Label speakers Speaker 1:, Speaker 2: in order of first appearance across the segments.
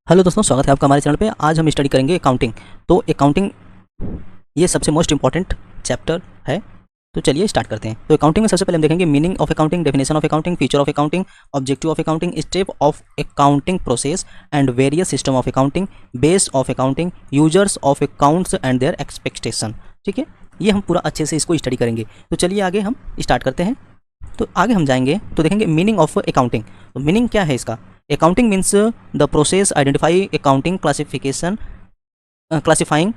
Speaker 1: Hello दोस्तों, स्वागत है आपका हमारे चैनल पे। आज हम स्टडी करेंगे अकाउंटिंग। तो अकाउंटिंग ये सबसे मोस्ट इंपॉर्टेंट चैप्टर है। तो चलिए स्टार्ट करते हैं। तो अकाउंटिंग में सबसे पहले हम देखेंगे meaning of accounting, definition of accounting, feature of accounting, objective of accounting, step of accounting process and various system of accounting, base of accounting, users of accounts and their expectation. ठीक है, ये हम पूरा अच्छे से इसको स्टडी करेंगे। तो चलिए आगे हम स्टार्ट करते हैं। तो आगे हम जाएंगे तो देखेंगे मीनिंग ऑफ अकाउंटिंग। तो मीनिंग क्या है इसका? Accounting means the process identify accounting classification classifying,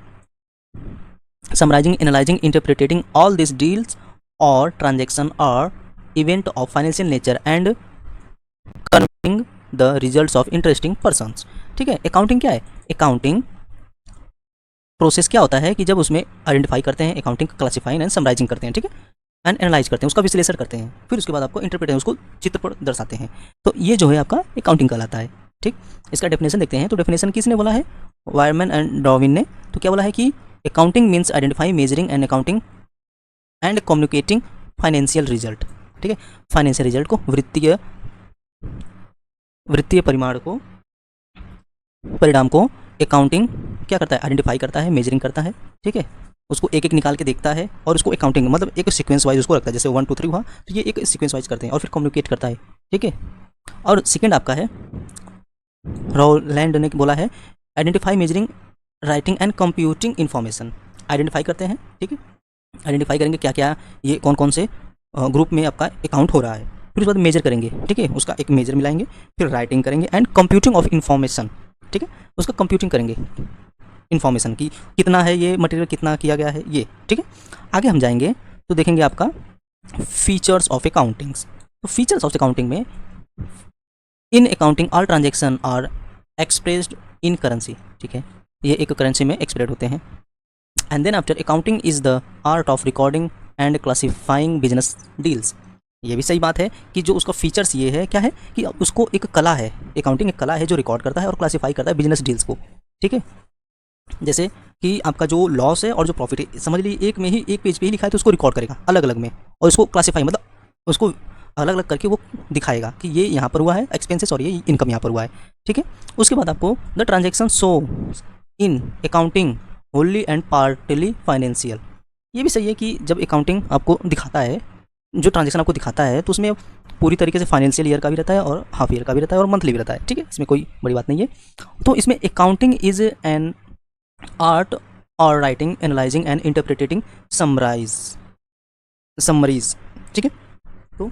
Speaker 1: summarizing, analyzing, interpreting all these deals or transaction or event of financial nature and conveying the results of interesting persons। ठीक है, accounting क्या है? Accounting process क्या होता है कि जब उसमें आइडेंटिफाई करते हैं, अकाउंटिंग क्लासिफाइंग एंड समराइजिंग करते हैं, ठीक है, एंड एनालाइज करते हैं, उसका विश्लेषण करते हैं, फिर उसके बाद आपको इंटरप्रेट उसको चित्र पर दर्शाते हैं। तो ये जो है आपका अकाउंटिंग कहलाता है। ठीक, इसका डेफिनेशन देखते हैं। तो डेफिनेशन किसने बोला है? वायरमैन एंड डॉर्विन ने। तो क्या बोला है कि accounting means identify, measuring and accounting and communicating financial result. ठीक है, फाइनेंशियल रिजल्ट को वित्तीय परिणाम को अकाउंटिंग क्या करता है? आइडेंटिफाई करता है, मेजरिंग करता है। ठीक है, उसको एक एक निकाल के देखता है और उसको अकाउंटिंग मतलब एक सीक्वेंस वाइज उसको रखता है। जैसे 1 2 3 हुआ तो ये एक सीक्वेंस वाइज करते हैं और फिर कम्युनिकेट करता है। ठीक है, और सेकंड आपका है रॉलैंड ने बोला है identify, measuring, writing and computing information. Identify करते हैं, ठीक है, आइडेंटिफाई करेंगे क्या क्या ये कौन कौन से ग्रुप में आपका अकाउंट हो रहा है, फिर उसके बाद मेजर करेंगे, ठीक है, उसका एक मेजर मिलाएंगे, फिर राइटिंग करेंगे एंड कंप्यूटिंग ऑफ इन्फॉर्मेशन। ठीक है, उसका कंप्यूटिंग करेंगे इन्फॉर्मेशन की, कितना है ये मटेरियल, कितना किया गया है ये। ठीक है, आगे हम जाएंगे तो देखेंगे आपका फीचर्स ऑफ अकाउंटिंग्स। तो फीचर्स ऑफ अकाउंटिंग में in accounting all transaction are expressed in currency. ठीक है, ये एक करेंसी में एक्सप्रेस होते हैं। And then after accounting is the art of recording and classifying business deals. ये भी सही बात है कि जो उसका फीचर्स ये है क्या है कि उसको एक कला है, अकाउंटिंग एक कला है जो रिकॉर्ड करता है और क्लासीफाई करता है बिजनेस डील्स को। ठीक है, जैसे कि आपका जो लॉस है और जो प्रॉफिट है, समझ लीजिए एक में ही एक पेज पे ही लिखा है तो उसको रिकॉर्ड करेगा अलग अलग में और उसको क्लासीफाई मतलब उसको अलग अलग करके वो दिखाएगा कि ये यहाँ पर हुआ है एक्सपेंसेस और ये इनकम यहाँ पर हुआ है। ठीक है, उसके बाद आपको the transaction show in accounting Holi and partly financial. ये भी सही है कि जब अकाउंटिंग आपको दिखाता है, जो ट्रांजेक्शन आपको दिखाता है तो उसमें पूरी तरीके से फाइनेंशियल ईयर का भी रहता है और हाफ ईयर का भी रहता है और मंथली भी रहता है। ठीक है, इसमें कोई बड़ी बात नहीं है। तो इसमें अकाउंटिंग इज एन आर्ट और writing, analysing and interpreting summaries. ठीक है, तो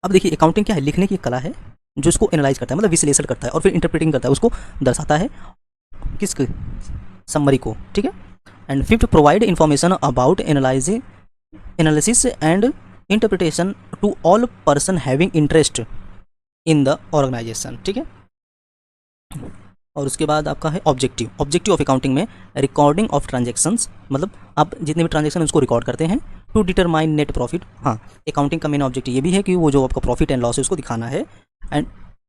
Speaker 1: अब देखिए अकाउंटिंग क्या है? लिखने की कला है जो इसको एनालाइज करता है, मतलब विश्लेषण करता है और फिर इंटरप्रेटिंग करता है, उसको दर्शाता है किसको? समरी को। ठीक है, and fifth provide information about analysis and interpretation to all person having interest in the organisation. ठीक है, और उसके बाद आपका है ऑब्जेक्टिव ऑफ अकाउंटिंग में रिकॉर्डिंग ऑफ ट्रांजेक्शन्स, मतलब आप जितने भी ट्रांजेक्शन उसको रिकॉर्ड करते हैं टू डिटरमाइन नेट प्रॉफिट। हाँ, अकाउंटिंग का मेन ऑब्जेक्टिव ये भी है कि वो जो आपका प्रॉफिट एंड लॉस है उसको दिखाना है। And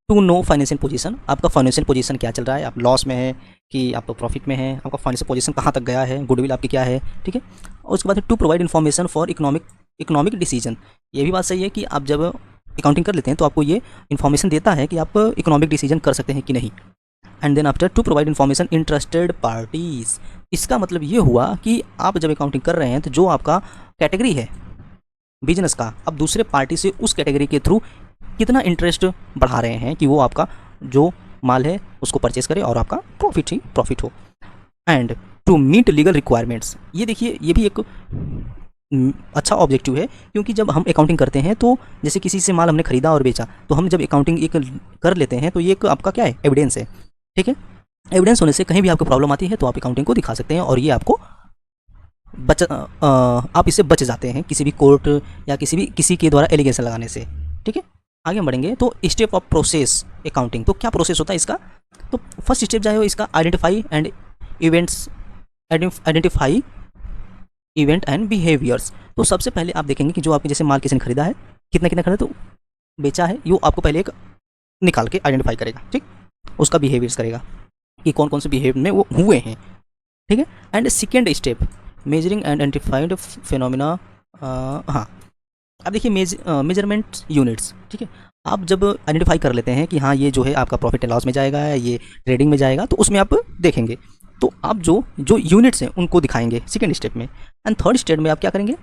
Speaker 1: to know financial position, आपका फाइनेंशियल पोजीशन क्या चल रहा है, आप लॉस में है कि आप प्रॉफिट में है, आपका फाइनेंशियल पोजीशन कहाँ तक गया है, गुडविल आपकी क्या है। ठीक है, और उसके बाद to provide information for economic decision. ये भी बात सही है कि आप जब अकाउंटिंग कर लेते हैं तो आपको ये इन्फॉर्मेशन देता है कि आप इकोनॉमिक डिसीजन कर सकते हैं कि नहीं। And then after to provide information interested parties. इसका मतलब ये हुआ कि आप जब अकाउंटिंग कर रहे हैं तो जो आपका कैटेगरी है बिजनेस का, आप दूसरे पार्टी से उस कैटेगरी के थ्रू कितना इंटरेस्ट बढ़ा रहे हैं कि वो आपका जो माल है उसको परचेस करे और आपका प्रॉफिट ही प्रॉफिट हो। And to meet legal requirements. ये देखिए ये भी एक अच्छा ऑब्जेक्टिव है, क्योंकि जब हम अकाउंटिंग करते हैं तो जैसे किसी से माल हमने खरीदा और बेचा तो हम जब अकाउंटिंग एक कर लेते हैं तो ये एक आपका क्या है? एविडेंस है। ठीक है, एविडेंस होने से कहीं भी आपको प्रॉब्लम आती है तो आप अकाउंटिंग को दिखा सकते हैं और ये आपको आप इससे बच जाते हैं किसी भी कोर्ट या किसी के द्वारा एलिगेशन लगाने से। ठीक है, आगे हम बढ़ेंगे तो स्टेप ऑफ प्रोसेस अकाउंटिंग। तो क्या प्रोसेस होता है इसका? तो फर्स्ट स्टेप जो है इसका आइडेंटिफाई इवेंट एंड बिहेवियर्स। तो सबसे पहले आप देखेंगे कि जो आपके जैसे माल किसी ने खरीदा है, कितना कितना खरीदा तो बेचा है, ये आपको पहले एक निकाल के आइडेंटिफाई करेगा। ठीक, उसका बिहेवियर्स करेगा कि कौन कौन से बिहेवियर में वो हुए हैं। ठीक है, and second step measuring and identified phenomena. हाँ, अब देखिए मेजरमेंट यूनिट्स। ठीक है, आप जब आइडेंटिफाई कर लेते हैं कि हाँ ये जो है आपका प्रॉफिट एंड लॉस में जाएगा, ये ट्रेडिंग में जाएगा, तो उसमें आप देखेंगे। तो आप जो जो यूनिट्स हैं उनको दिखाएंगे सेकेंड स्टेप में। एंड थर्ड स्टेप में आप क्या करेंगे,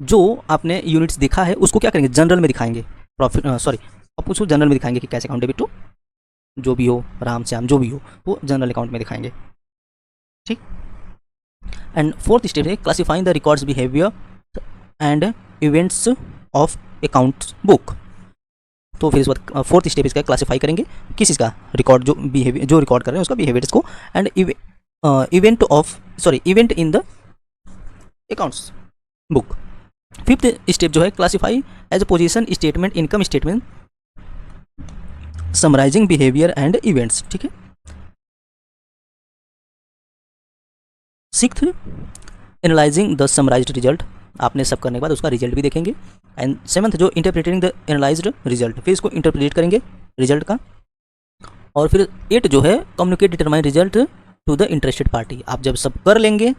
Speaker 1: जो आपने यूनिट्स देखा है उसको क्या करेंगे, जनरल में दिखाएंगे। आप उसको जनरल में दिखाएंगे कि कैश अकाउंट डेबिट टू जो भी हो, राम श्याम जो भी हो, वो जनरल अकाउंट में दिखाएंगे, ठीक। एंड फोर्थ स्टेप है classifying the records behaviour and events of accounts book. तो फिर इस बात फोर्थ स्टेप इसका क्लासिफाई करेंगे किस चीज़ का, रिकॉर्ड जो बिहेवियर जो रिकॉर्ड कर रहे हैं उसका बिहेवियर्स को, and event in the accounts book. Fifth step जो है classify as a position statement, income statement, summarising behaviour and events, ठीक है। Sixth analysing the summarised result, आपने सब करने के बाद उसका रिजल्ट भी देखेंगे। एंड सेवंथ जो इंटरप्रेटिंग द एनालाइज्ड रिजल्ट, फिर इसको इंटरप्रेट करेंगे रिजल्ट का। और फिर 8 जो है communicate determine result to the interested party. आप जब सब कर लेंगे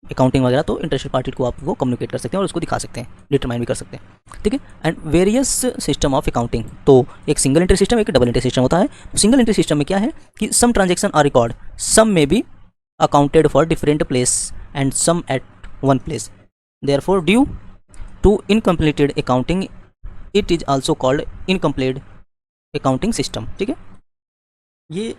Speaker 1: अकाउंटिंग वगैरह तो इंटरेस्टेड पार्टी को आप वो कम्युनिकेट कर सकते हैं और उसको दिखा सकते हैं, डिटरमाइन भी कर सकते हैं, ठीक है। And various system of accounting, तो एक सिंगल एंट्री सिस्टम, एक डबल एंट्री सिस्टम होता है। सिंगल एंट्री सिस्टम में क्या है कि some transaction are record, some में be accounted for different place and some at one place, therefore due to incompleted accounting it is also called incomplete accounting system, ठीक है। ये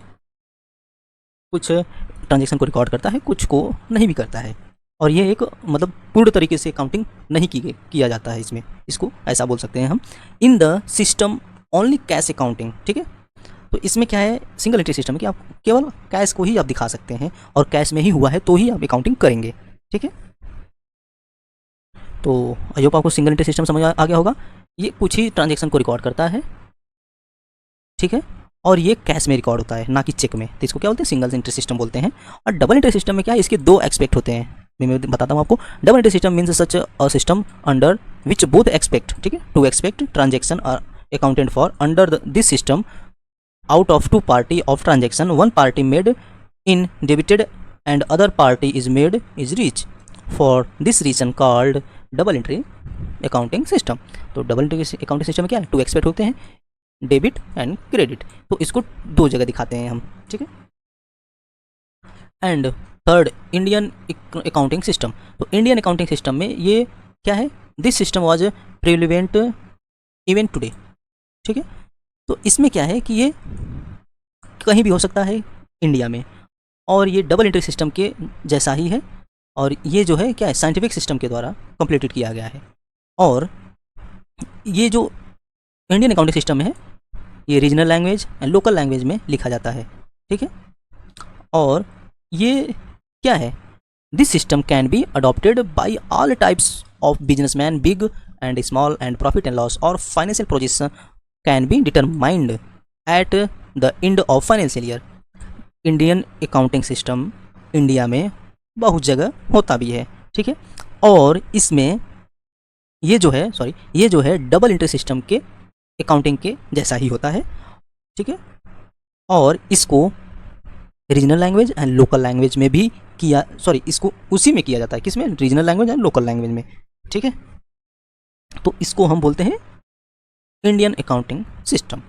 Speaker 1: कुछ ट्रांजेक्शन को रिकॉर्ड करता है, कुछ को नहीं भी करता है, और ये एक मतलब पूर्ण तरीके से अकाउंटिंग नहीं किया जाता है इसमें, इसको ऐसा बोल सकते हैं हम। In the system only cash accounting, ठीक है। तो इसमें क्या है सिंगल एंट्री सिस्टम कि आप केवल कैश को ही आप दिखा सकते हैं और कैश में ही हुआ है तो ही आप अकाउंटिंग करेंगे, ठीक है। तो आई होप आपको सिंगल एंट्री सिस्टम समझ आ गया होगा। ये कुछ ही ट्रांजेक्शन को रिकॉर्ड करता है, ठीक है, और ये कैश में रिकॉर्ड होता है ना कि चेक में, तो इसको क्या बोलते हैं सिंगल एंट्री सिस्टम बोलते हैं। और डबल एंट्री सिस्टम में क्या है, इसके दो एक्सपेक्ट होते हैं, मैं बताता हूँ आपको। Double entry system means such a system under which both expect, ठीक है, to expect transaction are accounted for under this system out of two party of transaction, one party made in debited and other party is made is rich, for this reason called double entry accounting system। तो double entry accounting system में क्या है, to expect होते हैं, debit and credit, तो इसको दो जगह दिखाते हैं हम, ठीक है। And third Indian accounting system, तो इंडियन अकाउंटिंग सिस्टम में ये क्या है, this system was prevalent even today, ठीक है। तो इसमें क्या है कि ये कहीं भी हो सकता है इंडिया में, और ये डबल एंट्री सिस्टम के जैसा ही है, और ये जो है क्या है साइंटिफिक सिस्टम के द्वारा कंप्लीटेड किया गया है। और ये जो इंडियन अकाउंटिंग सिस्टम है ये regional language and local language में लिखा जाता है, ठीक है। और ये क्या है, this system can be adopted by all types of businessmen, big and small, and profit and loss और financial position can be determined at the end of financial year. Indian accounting system India में बहुत जगह होता भी है, ठीक है। और इसमें ये जो है डबल एंट्री सिस्टम के अकाउंटिंग के जैसा ही होता है, ठीक है। और इसको regional language and local language में भी इसको उसी में किया जाता है, किसमें, regional language and local language में, ठीक है। तो इसको हम बोलते हैं Indian accounting system.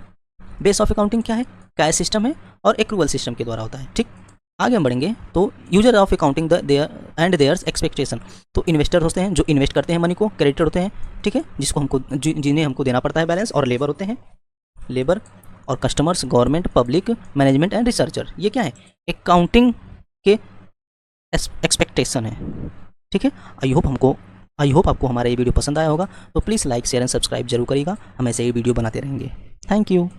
Speaker 1: Base of accounting क्या है, कैश सिस्टम है और एक्रूवल सिस्टम के द्वारा होता है, ठीक। आगे हम बढ़ेंगे तो user of accounting theirs expectation, तो इन्वेस्टर होते हैं जो इन्वेस्ट करते हैं मनी को, क्रेडिटर होते हैं, ठीक है, जिन्हें हमको देना पड़ता है बैलेंस, और लेबर होते हैं, लेबर और customers, government, public, management and researcher. ये क्या है, अकाउंटिंग के एक्सपेक्टेशन है, ठीक है। आई होप आपको हमारा ये वीडियो पसंद आया होगा, तो please like share and subscribe जरूर करिएगा, हम ऐसे ही वीडियो बनाते रहेंगे। Thank you.